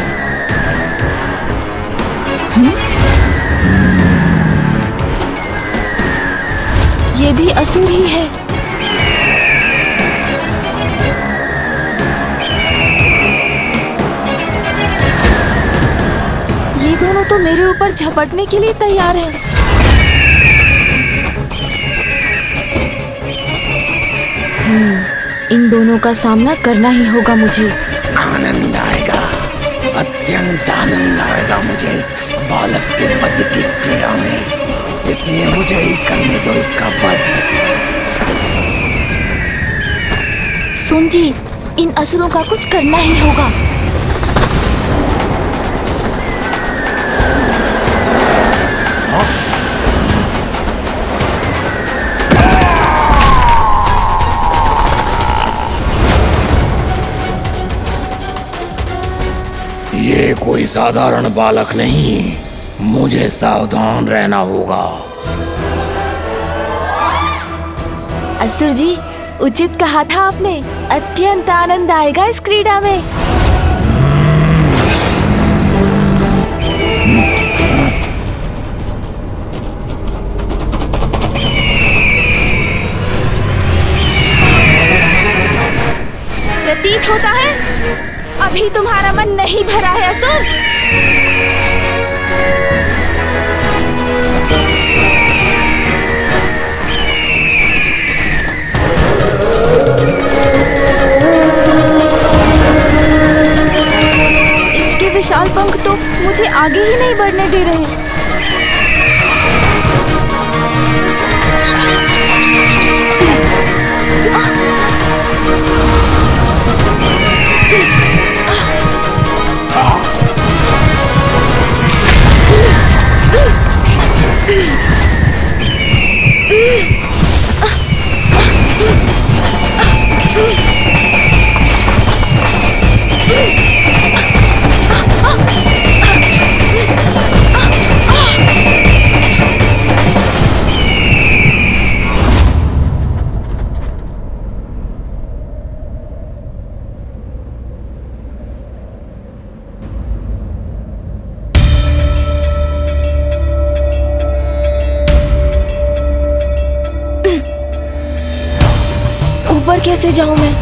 ये भी असुर ही है। ये दोनों तो मेरे ऊपर झपटने के लिए तैयार हैं। इन दोनों का सामना करना ही होगा मुझे। आनंद आएगा, अत्यंत आनंद आएगा मुझे इस बालक के वध की क्रिया में, इसलिए मुझे ही करने दो इसका वध। सुन जी, इन असुरों का कुछ करना ही होगा। ये कोई साधारण बालक नहीं, मुझे सावधान रहना होगा। असुर जी, उचित कहा था आपने, अत्यंत आनंद आएगा इस क्रीड़ा में। प्रतीत होता है अभी तुम्हारा मन नहीं भरा है असुर। इसके विशाल पंख तो मुझे आगे ही नहीं बढ़ने दे रहे। ऊपर कैसे जाऊं मैं?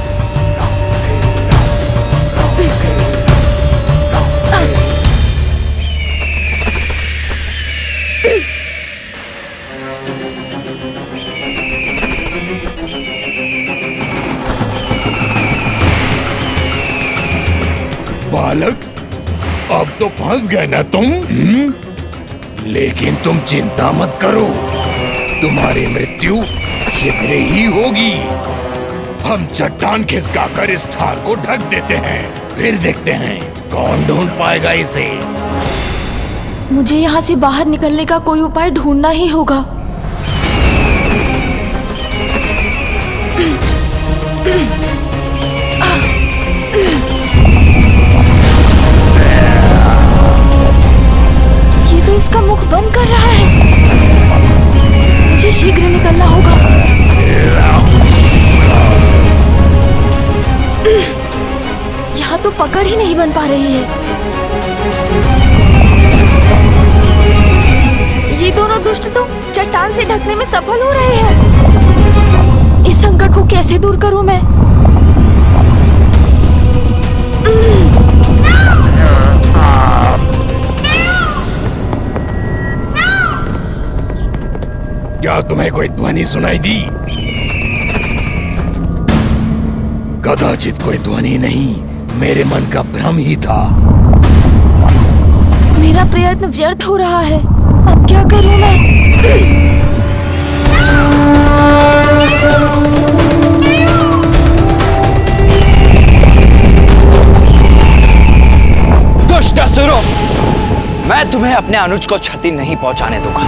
बालक, अब तो फंस गए ना तुम? लेकिन तुम चिंता मत करो, तुम्हारी मृत्यु शीघ्र ही होगी। हम चट्टान खिसकाकर इस स्थान को ढक देते हैं, फिर देखते हैं कौन ढूंढ पाएगा इसे। मुझे यहाँ से बाहर निकलने का कोई उपाय ढूंढना ही होगा। ये तो इसका मुख बंद कर रहा है। मुझे शीघ्र निकलना होगा। यहाँ तो पकड़ ही नहीं बन पा रही है। ये दोनों दुष्ट तो चट्टान से ढकने में सफल हो रहे हैं। इस संकट को कैसे दूर करूं मैं? क्या तुम्हें कोई ध्वनि सुनाई दी? कदाचित कोई ध्वनि नहीं, मेरे मन का भ्रम ही था। मेरा प्रयत्न व्यर्थ हो रहा है। अब क्या करूं मैं? दुष्ट असुरों, मैं तुम्हें अपने अनुज को क्षति नहीं पहुंचाने दूंगा।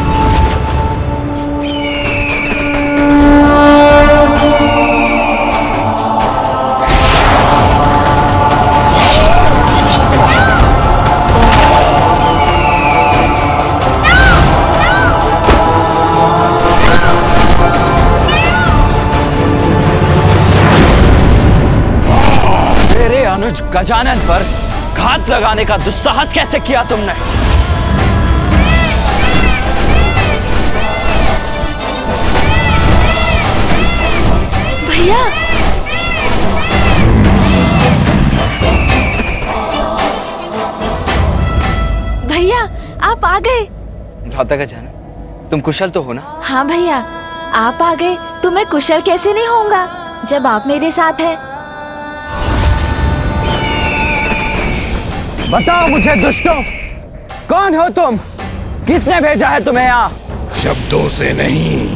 अनुज गजानन पर घात लगाने का दुस्साहस कैसे किया तुमने? भैया, भैया आप आ गए। भ्राता गजानन, तुम कुशल तो हो ना? हाँ भैया, आप आ गए तो मैं कुशल कैसे नहीं होऊंगा जब आप मेरे साथ हैं। बताओ मुझे दुष्टों, कौन हो तुम? किसने भेजा है तुम्हें यहाँ? शब्दों से नहीं,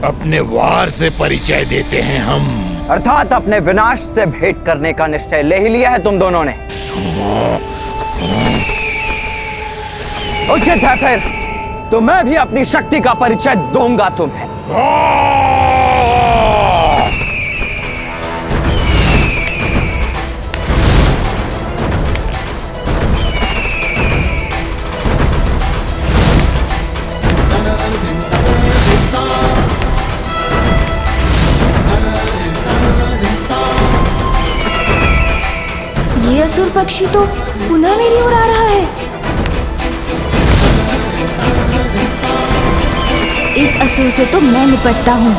अपने वार से परिचय देते हैं हम। अर्थात अपने विनाश से भेंट करने का निश्चय ले ही लिया है तुम दोनों ने। उचित है फिर, तो मैं भी अपनी शक्ति का परिचय दूंगा तुम्हें। ये असुर पक्षी तो पुनः मेरी ओर आ रहा है। इस असुर से तो मैं निपटता हूँ।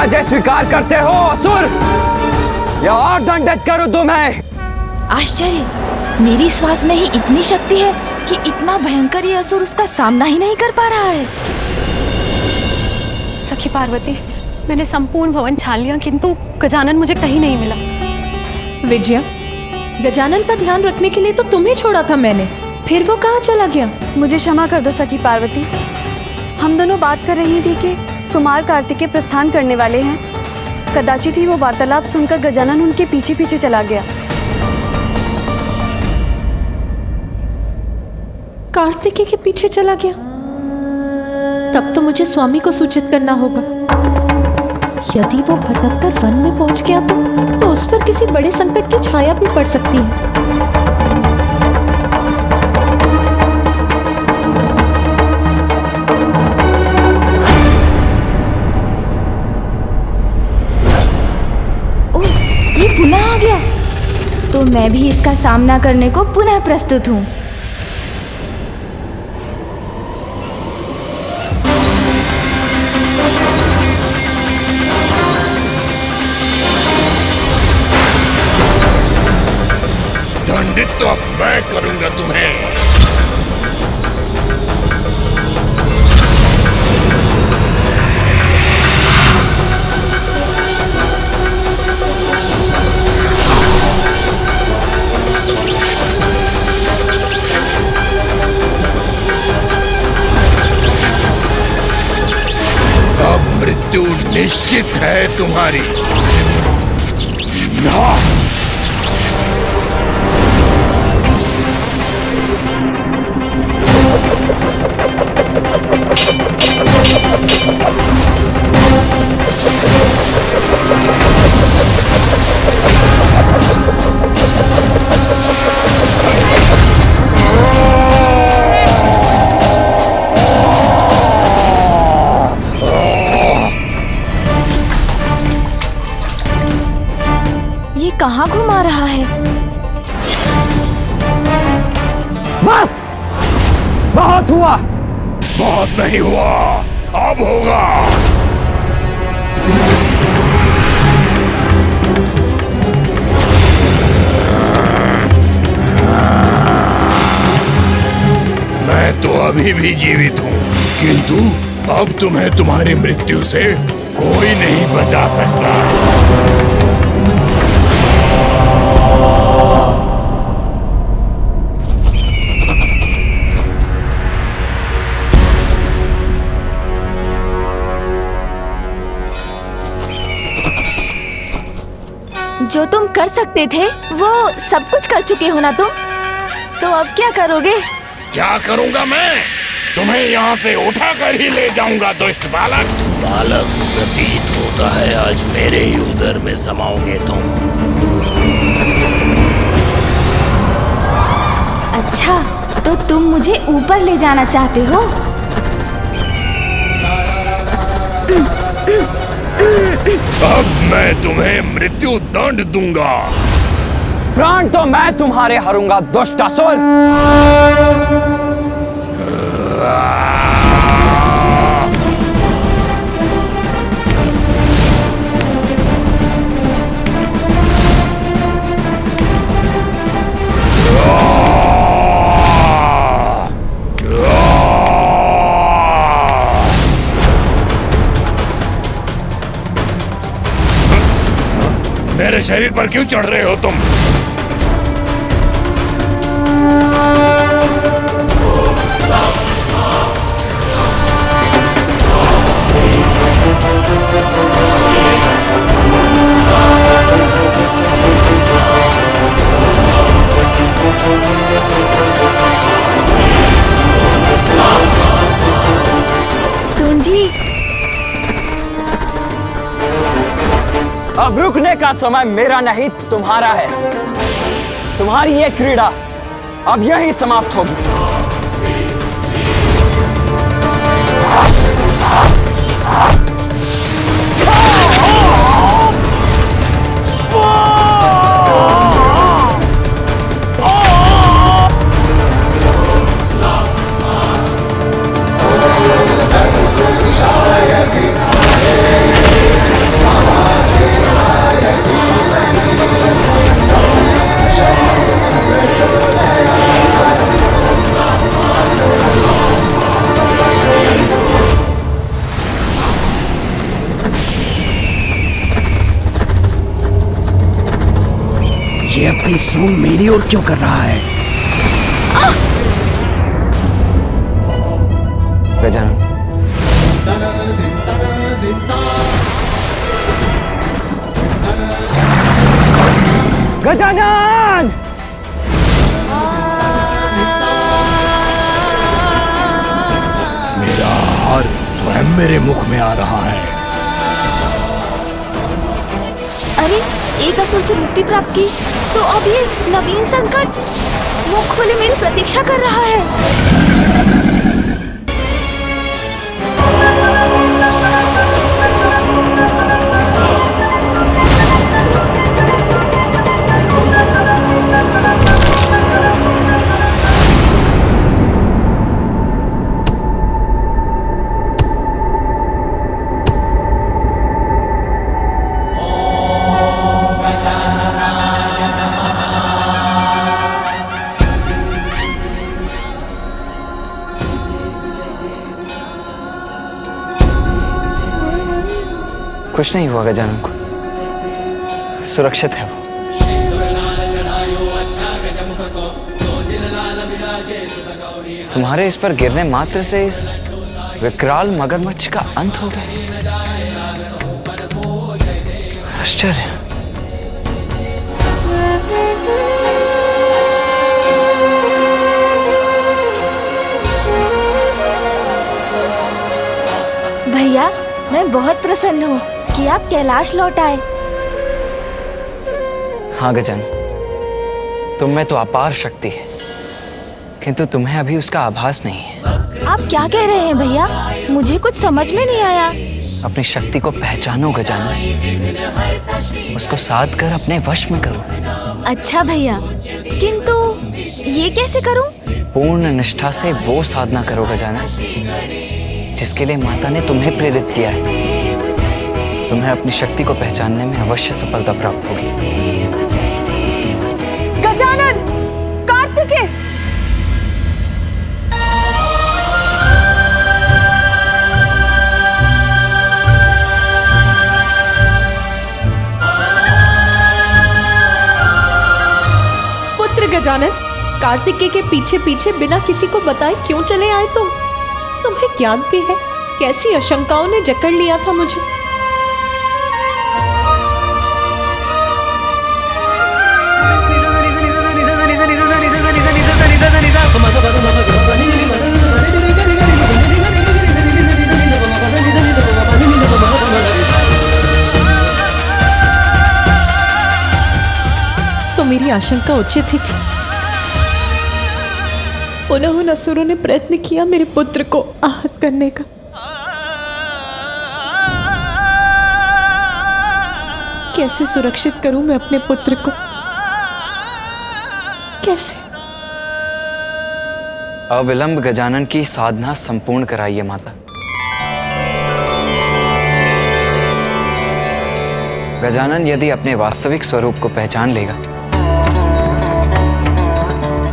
पराजय स्वीकार करते हो असुर, या और दंडित करूं तुम्हें? आश्चर्य, मेरी श्वास में ही इतनी शक्ति है कि इतना भयंकर ये असुर उसका सामना ही नहीं कर पा रहा है। सखी पार्वती, मैंने संपूर्ण भवन छान लिया किंतु गजानन मुझे कहीं नहीं मिला। विजया, गजानन का ध्यान रखने के लिए तो तुम्हें छोड़ा था मैंने, फिर वो कहाँ चला गया? मुझे क्षमा कर दो सखी पार्वती। हम दोनों बात कर रही थी कि कुमार कार्तिकेय प्रस्थान करने वाले हैं। कदाचित ही वो वार्तालाप सुनकर गजानन उनके पीछे पीछे चला गया। कार्तिकेय के पीछे चला गया? तब तो मुझे स्वामी को सूचित करना होगा। यदि वो भटक कर वन में पहुंच गया तो उस पर किसी बड़े संकट की छाया भी पड़ सकती है। ओह, ये पुनः आ गया, तो मैं भी इसका सामना करने को पुनः प्रस्तुत हूँ। दंडित तो अब मैं करूंगा तुम्हें। अब मृत्यु निश्चित है तुम्हारी। ना ये कहाँ घुमा रहा है? बस, बहुत हुआ। बहुत नहीं हुआ, अब होगा। मैं तो अभी भी जीवित हूँ, किंतु अब तुम्हें तुम्हारी मृत्यु से कोई नहीं बचा सकता। जो तुम कर सकते थे वो सब कुछ कर चुके हो ना तुम, तो अब क्या करोगे? क्या करूंगा मैं? तुम्हें यहाँ से उठा कर ही ले जाऊंगा दुष्ट बालक। बालक, प्रतीत होता है आज मेरे ही उदर में समाओगे तुम। अच्छा, तो तुम मुझे ऊपर ले जाना चाहते हो? अब मैं तुम्हें मृत्यु दंड दूंगा। प्राण तो मैं तुम्हारे हरूंगा दुष्ट असुर। मेरे शरीर पर क्यों चढ़ रहे हो तुम? सुनजी, अब रुकने का समय मेरा नहीं तुम्हारा है। तुम्हारी ये क्रीड़ा अब यहीं समाप्त होगी। तेज सूंड मेरी ओर क्यों कर रहा है? गजानन, गजानन! मेरा हार स्वयं मेरे मुख में आ रहा है। अरे, एक असुर से मुक्ति प्राप्त की तो अब ये नवीन संकट मुख खोले मेरी प्रतीक्षा कर रहा है। कुछ नहीं हुआ गजानन को, सुरक्षित है वो। तुम्हारे इस पर गिरने मात्र से इस विकराल मगरमच्छ का अंत हो गया। आश्चर्य। भैया, मैं बहुत प्रसन्न हूँ कि आप कैलाश लौट आए। हाँ गजानन, तुम में तो अपार शक्ति है, किंतु तुम्हें अभी उसका आभास नहीं है। आप क्या कह रहे हैं भैया? मुझे कुछ समझ में नहीं आया। अपनी शक्ति को पहचानो गजानन, उसको साध कर अपने वश में करो। अच्छा भैया, किंतु ये कैसे करूं? पूर्ण निष्ठा से वो साधना करो गजानन, जिसके लिए माता ने तुम्हें प्रेरित किया है। तुम्हें अपनी शक्ति को पहचानने में अवश्य सफलता प्राप्त होगी। गजानन! कार्तिकेय! पुत्र गजानन, कार्तिकेय के पीछे पीछे बिना किसी को बताए क्यों चले आए तुम? तुम्हें ज्ञान भी है कैसी आशंकाओं ने जकड़ लिया था मुझे। तो मेरी आशंका उचित ही थी। पुनः उन असुरों ने प्रयत्न किया मेरे पुत्र को आहत करने का। कैसे सुरक्षित करूं मैं अपने पुत्र को? कैसे? अविलंब गजानन की साधना संपूर्ण कराइए माता। गजानन यदि अपने वास्तविक स्वरूप को पहचान लेगा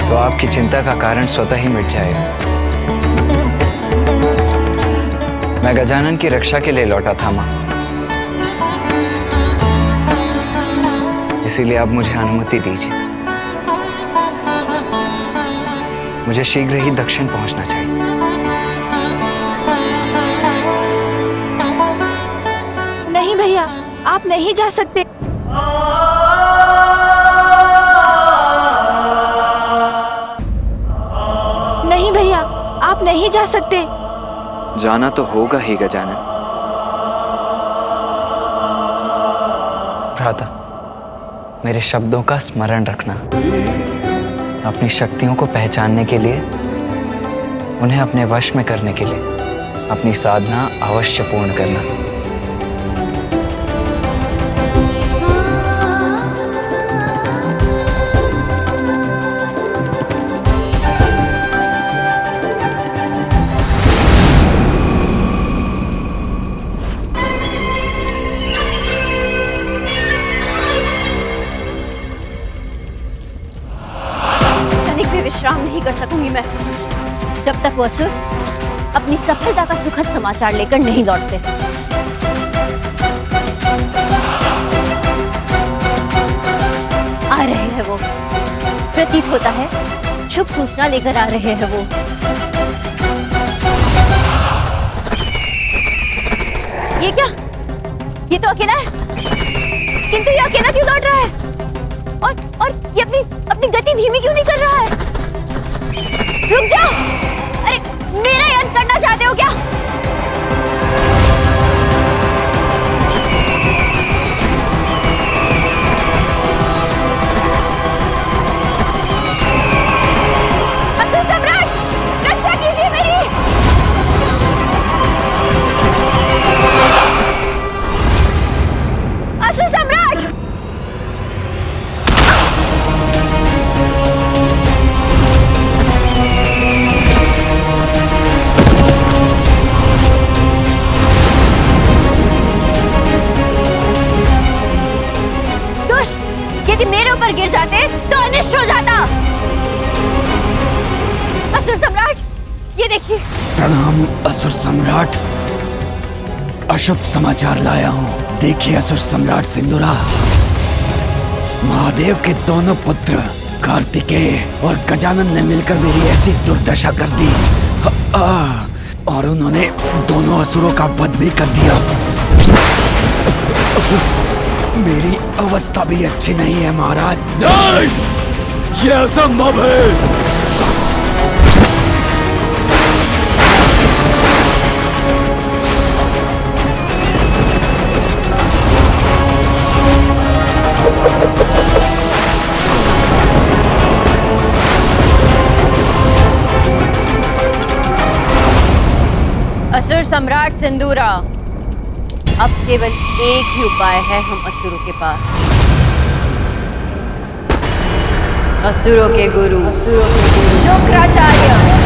तो आपकी चिंता का कारण स्वतः ही मिट जाएगा। मैं गजानन की रक्षा के लिए लौटा था मां, इसीलिए अब मुझे अनुमति दीजिए। मुझे शीघ्र ही दक्षिण पहुंचना चाहिए। नहीं भैया, आप नहीं जा सकते। नहीं भैया, आप नहीं जा सकते। जाना तो होगा ही गजानन। भ्राता, मेरे शब्दों का स्मरण रखना। अपनी शक्तियों को पहचानने के लिए, उन्हें अपने वश में करने के लिए अपनी साधना अवश्य पूर्ण करना। विश्राम नहीं कर सकूंगी मैं जब तक वो असुर अपनी सफलता का सुखद समाचार लेकर नहीं लौटते। आ रहे है वो। प्रतीत होता है शुभ सूचना लेकर आ रहे हैं वो। ये क्या? ये तो अकेला है, किंतु ये अकेला क्यों लौट रहा है? और ये अपनी गति धीमी क्यों नहीं कर रहा है? रुक जाओ! अरे मेरा ही अंत करना चाहते हो क्या? असुर सम्राट, रक्षा कीजिए मेरी! असुर सम्राट! दुष्ट! यदि मेरे ऊपर गिर जाते तो अनिष्ट हो जाता। असुर सम्राट, ये देखिए। प्रणाम असुर सम्राट। अशुभ समाचार लाया हूँ। देखिए असुर सम्राट सिंदूरा, महादेव के दोनों पुत्र कार्तिकेय और गजानन ने मिलकर मेरी ऐसी दुर्दशा कर दी और उन्होंने दोनों असुरों का वध भी कर दिया। मेरी अवस्था भी अच्छी नहीं है महाराज। नहीं, ये असंभव है। असुर सम्राट सिंदूरा, अब केवल एक ही उपाय है हम असुरों के पास। असुरों के गुरु शुक्राचार्य।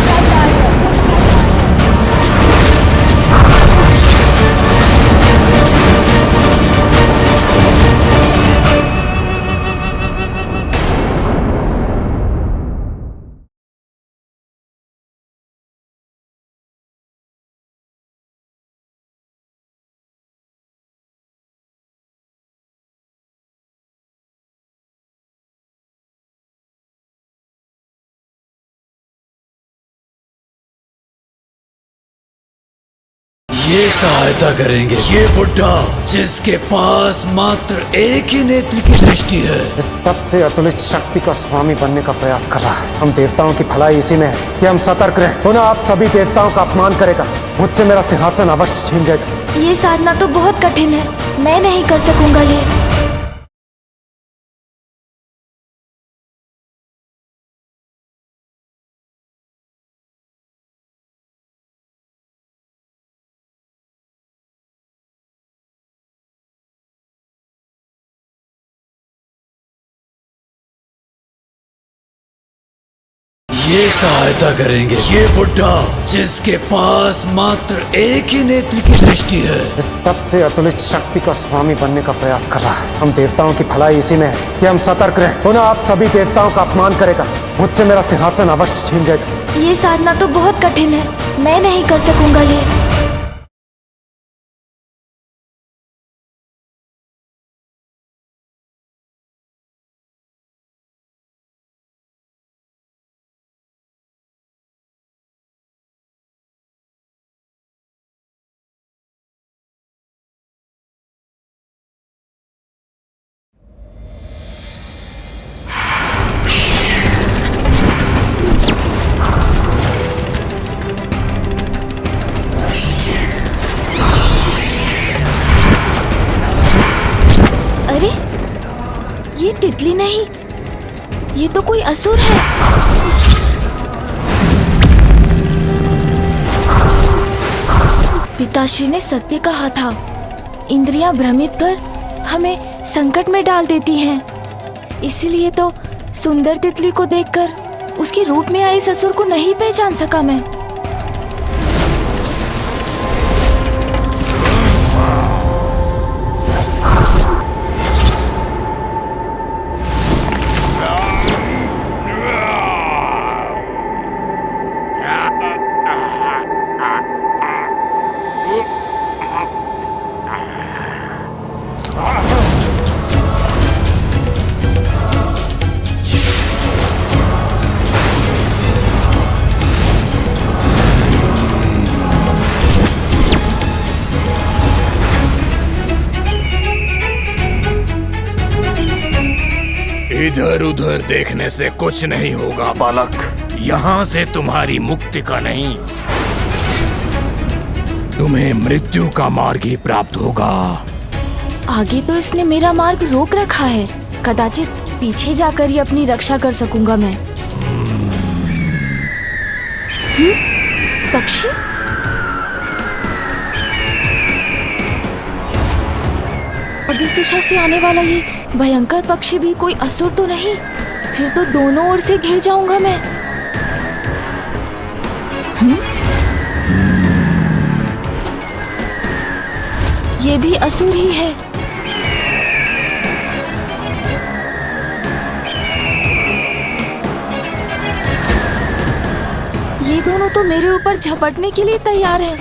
ये सहायता करेंगे ये बुढ़ा जिसके पास मात्र एक ही नेत्र की दृष्टि है। इस तब से अतुलित शक्ति का स्वामी बनने का प्रयास कर रहा है। हम देवताओं की भलाई इसी में है कि हम सतर्क रहें। पुनः आप सभी देवताओं का अपमान करेगा, मुझसे मेरा सिंहासन अवश्य छीन जाएगा। ये साधना तो बहुत कठिन है, मैं नहीं कर सकूंगा ये। ये सहायता करेंगे ये बुढ़ा जिसके पास मात्र एक ही नेत्र की दृष्टि है। इस तब से अतुलित शक्ति का स्वामी बनने का प्रयास कर रहा है। हम देवताओं की भलाई इसी में है कि हम सतर्क रहें। पुनः आप सभी देवताओं का अपमान करेगा, मुझसे मेरा सिंहासन अवश्य छीन जाएगा। ये साधना तो बहुत कठिन है, मैं नहीं कर सकूंगा ये। अरे ये तितली नहीं, ये तो कोई असुर है। पिताश्री ने सत्य कहा था, इंद्रियां भ्रमित कर हमें संकट में डाल देती हैं। इसीलिए तो सुंदर तितली को देखकर उसके रूप में आई इस असुर को नहीं पहचान सका मैं। इधर उधर देखने से कुछ नहीं होगा बालक। यहाँ से तुम्हारी मुक्ति का नहीं, तुम्हें मृत्यु का मार्ग ही प्राप्त होगा। आगे तो इसने मेरा मार्ग रोक रखा है, कदाचित पीछे जाकर ही अपनी रक्षा कर सकूंगा मैं। पक्षी? अब इस दिशा से आने वाला ये भयंकर पक्षी भी कोई असुर तो नहीं? फिर तो दोनों ओर से घिर जाऊंगा मैं। ये भी असुर ही है। ये दोनों तो मेरे ऊपर झपटने के लिए तैयार हैं।